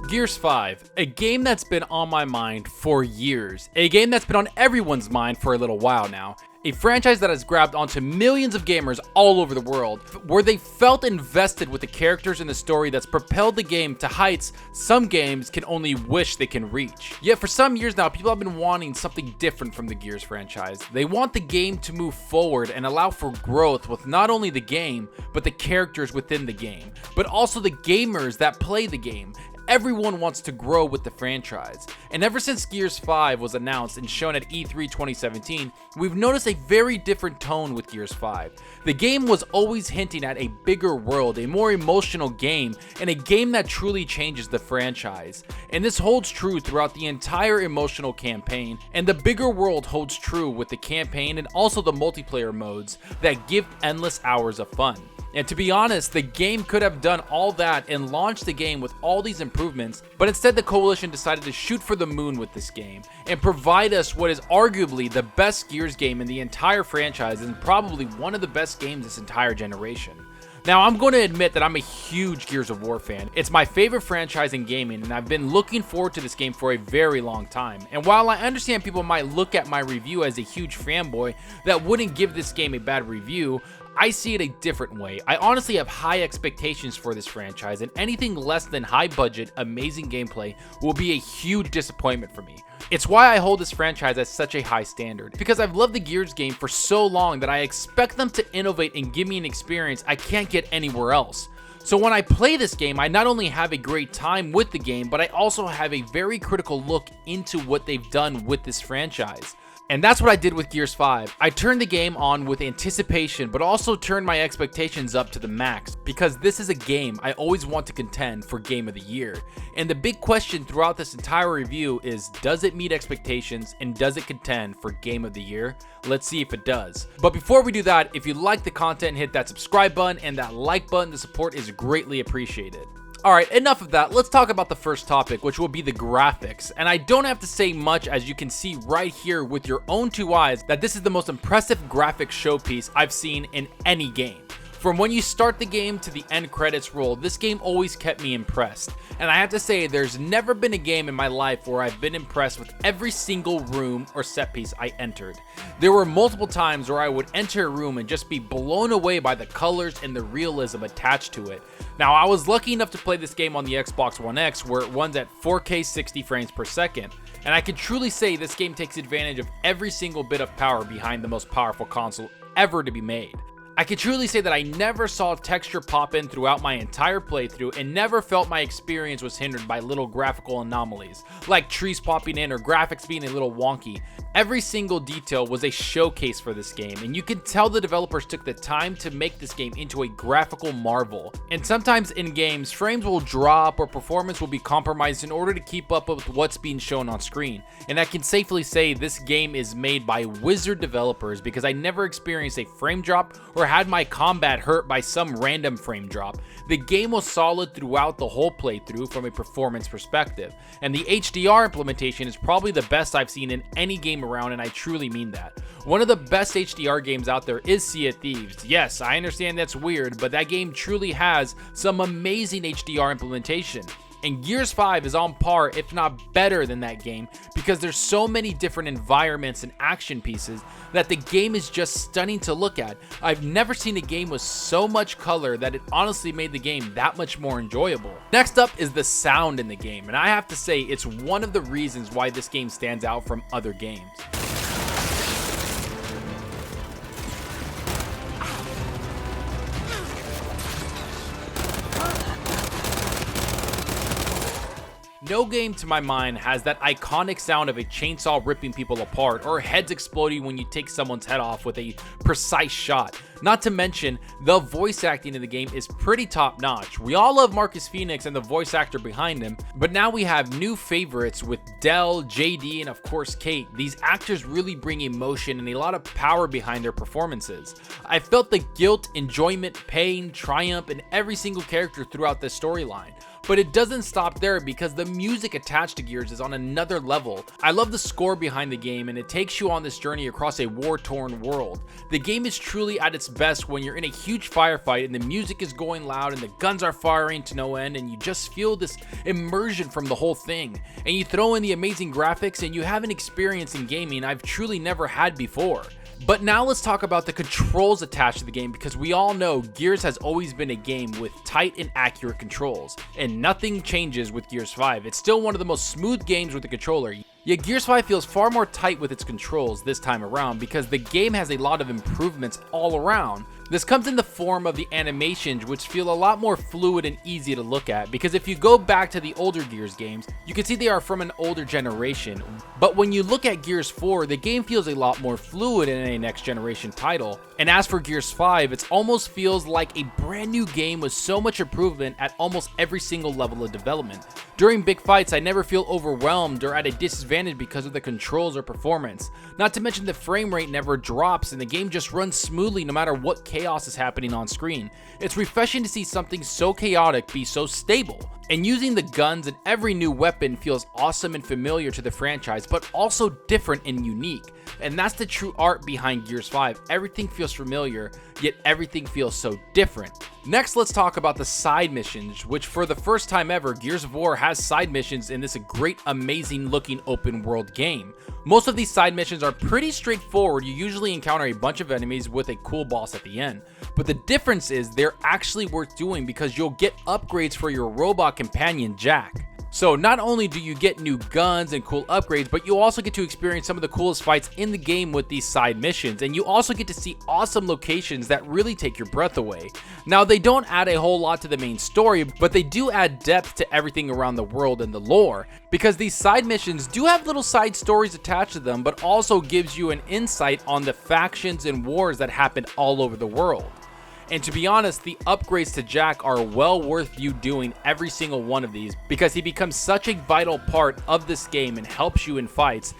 Gears 5, a game that's been on my mind for years, a game that's been on everyone's mind for a little while now, a franchise that has grabbed onto millions of gamers all over the world, where they felt invested with the characters and the story that's propelled the game to heights some games can only wish they can reach. Yet for some years now, people have been wanting something different from the Gears franchise. They want the game to move forward and allow for growth with not only the game, but the characters within the game, but also the gamers that play the game. Everyone wants to grow with the franchise, and ever since Gears 5 was announced and shown at E3 2017, we've noticed a very different tone with Gears 5. The game was always hinting at a bigger world, a more emotional game, and a game that truly changes the franchise. And this holds true throughout the entire emotional campaign, and the bigger world holds true with the campaign and also the multiplayer modes that give endless hours of fun. And to be honest, the game could have done all that and launched the game with all these improvements, but instead the Coalition decided to shoot for the moon with this game and provide us what is arguably the best Gears game in the entire franchise and probably one of the best games this entire generation. Now, I'm going to admit that I'm a huge Gears of War fan. It's my favorite franchise in gaming, and I've been looking forward to this game for a very long time. And while I understand people might look at my review as a huge fanboy that wouldn't give this game a bad review, I see it a different way. I honestly have high expectations for this franchise, and anything less than high budget, amazing gameplay will be a huge disappointment for me. It's why I hold this franchise at such a high standard, because I've loved the Gears game for so long that I expect them to innovate and give me an experience I can't get anywhere else. So when I play this game, I not only have a great time with the game, but I also have a very critical look into what they've done with this franchise. And that's what I did with Gears 5. I turned the game on with anticipation, but also turned my expectations up to the max, because this is a game I always want to contend for Game of the Year. And the big question throughout this entire review is, does it meet expectations and does it contend for Game of the Year? Let's see if it does. But before we do that, if you like the content, hit that subscribe button and that like button. The support is greatly appreciated. Alright, enough of that. Let's talk about the first topic, which will be the graphics. And I don't have to say much, as you can see right here with your own two eyes, that this is the most impressive graphics showpiece I've seen in any game. From when you start the game to the end credits roll, this game always kept me impressed. And I have to say, there's never been a game in my life where I've been impressed with every single room or set piece I entered. There were multiple times where I would enter a room and just be blown away by the colors and the realism attached to it. Now, I was lucky enough to play this game on the Xbox One X, where it runs at 4K 60 frames per second. And I can truly say this game takes advantage of every single bit of power behind the most powerful console ever to be made. I can truly say that I never saw texture pop in throughout my entire playthrough and never felt my experience was hindered by little graphical anomalies, like trees popping in or graphics being a little wonky. Every single detail was a showcase for this game, and you can tell the developers took the time to make this game into a graphical marvel. And sometimes in games, frames will drop or performance will be compromised in order to keep up with what's being shown on screen. And I can safely say this game is made by Wizard developers, because I never experienced a frame drop or had my combat hurt by some random frame drop. The game was solid throughout the whole playthrough from a performance perspective, and the HDR implementation is probably the best I've seen in any game around, and I truly mean that. One of the best HDR games out there is Sea of Thieves. Yes, I understand that's weird, but that game truly has some amazing HDR implementation. And Gears 5 is on par, if not better than that game, because there's so many different environments and action pieces that the game is just stunning to look at. I've never seen a game with so much color that it honestly made the game that much more enjoyable. Next up is the sound in the game, and I have to say it's one of the reasons why this game stands out from other games. No game to my mind has that iconic sound of a chainsaw ripping people apart or heads exploding when you take someone's head off with a precise shot. Not to mention, the voice acting in the game is pretty top notch. We all love Marcus Phoenix and the voice actor behind him, but now we have new favorites with Del, JD, and of course Kate. These actors really bring emotion and a lot of power behind their performances. I felt the guilt, enjoyment, pain, triumph in every single character throughout the storyline. But it doesn't stop there because the music attached to Gears is on another level. I love the score behind the game, and it takes you on this journey across a war-torn world. The game is truly at its best when you're in a huge firefight and the music is going loud and the guns are firing to no end, and you just feel this immersion from the whole thing. And you throw in the amazing graphics and you have an experience in gaming I've truly never had before. But now let's talk about the controls attached to the game, because we all know Gears has always been a game with tight and accurate controls, and nothing changes with Gears 5. It's still one of the most smooth games with the controller. Yet Gears 5 feels far more tight with its controls this time around because the game has a lot of improvements all around. This comes in the form of the animations, which feel a lot more fluid and easy to look at, because if you go back to the older Gears games, you can see they are from an older generation. But when you look at Gears 4, the game feels a lot more fluid in a next generation title. And as for Gears 5, it almost feels like a brand new game with so much improvement at almost every single level of development. During big fights, I never feel overwhelmed or at a disadvantage because of the controls or performance. Not to mention the frame rate never drops and the game just runs smoothly no matter what chaos is happening on screen. It's refreshing to see something so chaotic be so stable. And using the guns and every new weapon feels awesome and familiar to the franchise, but also different and unique. And that's the true art behind Gears 5. Everything feels familiar, yet everything feels so different. Next, let's talk about the side missions, which for the first time ever, Gears of War has side missions in this great, amazing looking open world game. Most of these side missions are pretty straightforward. You usually encounter a bunch of enemies with a cool boss at the end. But the difference is they're actually worth doing because you'll get upgrades for your robot companion, Jack. So not only do you get new guns and cool upgrades, but you also get to experience some of the coolest fights in the game with these side missions, and you also get to see awesome locations that really take your breath away. Now, they don't add a whole lot to the main story, but they do add depth to everything around the world and the lore, because these side missions do have little side stories attached to them, but also gives you an insight on the factions and wars that happen all over the world. And to be honest, the upgrades to Jack are well worth you doing every single one of these because he becomes such a vital part of this game and helps you in fights.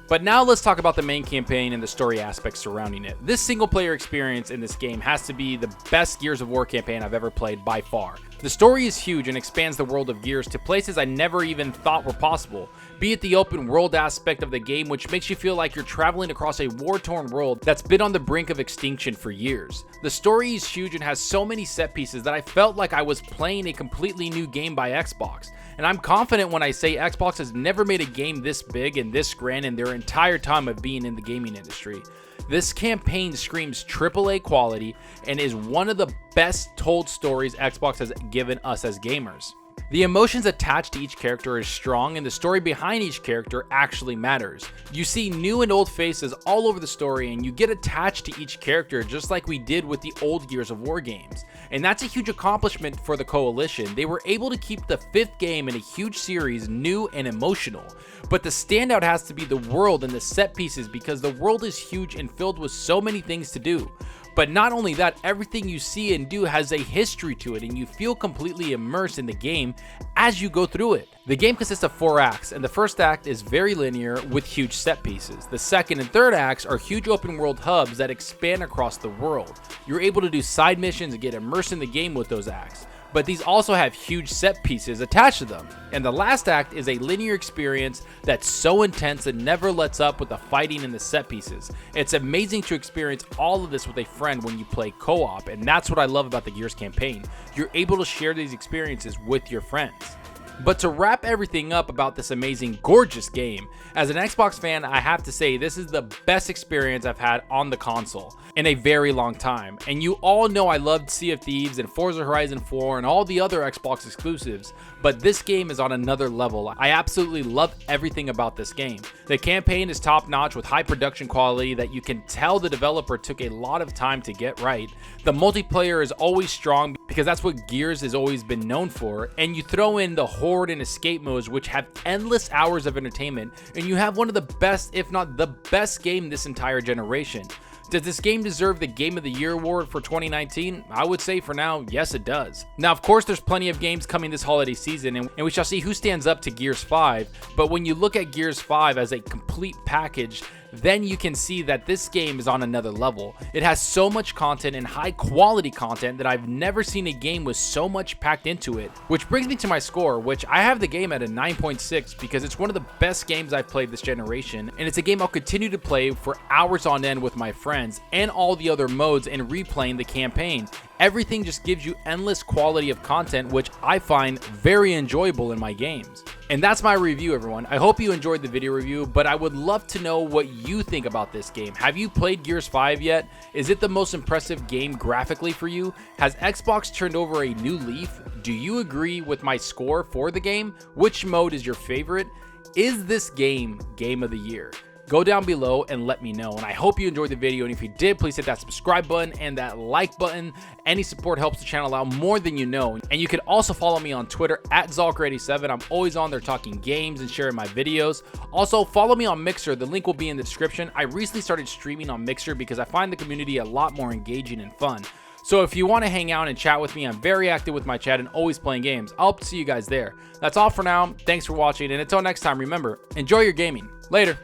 But now let's talk about the main campaign and the story aspects surrounding it. This single player experience in this game has to be the best Gears of War campaign I've ever played by far. The story is huge and expands the world of Gears to places I never even thought were possible. Be it the open world aspect of the game, which makes you feel like you're traveling across a war-torn world that's been on the brink of extinction for years. The story is huge and has so many set pieces that I felt like I was playing a completely new game by Xbox. And I'm confident when I say Xbox has never made a game this big and this grand in their entire time of being in the gaming industry. This campaign screams AAA quality and is one of the best told stories Xbox has given us as gamers. The emotions attached to each character is strong, and the story behind each character actually matters. You see new and old faces all over the story, and you get attached to each character just like we did with the old Gears of War games. And that's a huge accomplishment for the Coalition. They were able to keep the 5th game in a huge series new and emotional. But the standout has to be the world and the set pieces, because the world is huge and filled with so many things to do. But not only that, everything you see and do has a history to it, and you feel completely immersed in the game as you go through it. The game consists of 4 acts, and the first act is very linear with huge set pieces. The second and third acts are huge open world hubs that expand across the world. You're able to do side missions and get immersed in the game with those acts. But these also have huge set pieces attached to them. And the last act is a linear experience that's so intense and never lets up with the fighting and the set pieces. It's amazing to experience all of this with a friend when you play co-op, and that's what I love about the Gears campaign. You're able to share these experiences with your friends. But to wrap everything up about this amazing, gorgeous game, as an Xbox fan, I have to say this is the best experience I've had on the console in a very long time. And you all know I loved Sea of Thieves and Forza Horizon 4 and all the other Xbox exclusives, but this game is on another level. I absolutely love everything about this game. The campaign is top notch with high production quality that you can tell the developer took a lot of time to get right. The multiplayer is always strong because that's what Gears has always been known for, and you throw in the Horde and Escape modes, which have endless hours of entertainment, and you have one of the best, if not the best game this entire generation. Does this game deserve the Game of the Year award for 2019? I would say for now, yes it does. Now of course there's plenty of games coming this holiday season, and we shall see who stands up to Gears 5, but when you look at Gears 5 as a complete package, then you can see that this game is on another level. It has so much content and high quality content that I've never seen a game with so much packed into it. Which brings me to my score, which I have the game at a 9.6 because it's one of the best games I've played this generation, and it's a game I'll continue to play for hours on end with my friends and all the other modes and replaying the campaign. Everything just gives you endless quality of content, which I find very enjoyable in my games. And that's my review, everyone. I hope you enjoyed the video review, but I would love to know what you think about this game. Have you played Gears 5 yet? Is it the most impressive game graphically for you? Has Xbox turned over a new leaf? Do you agree with my score for the game? Which mode is your favorite? Is this game Game of the Year? Go down below and let me know, and I hope you enjoyed the video, and if you did, please hit that subscribe button and that like button. Any support helps the channel out more than you know. And you can also follow me on Twitter at Zalker87. I'm always on there talking games and sharing my videos. Also, follow me on Mixer. The link will be in the description. I recently started streaming on Mixer because I find the community a lot more engaging and fun. So if you want to hang out and chat with me, I'm very active with my chat and always playing games. I'll see you guys there. That's all for now. Thanks for watching, and until next time, remember, enjoy your gaming. Later.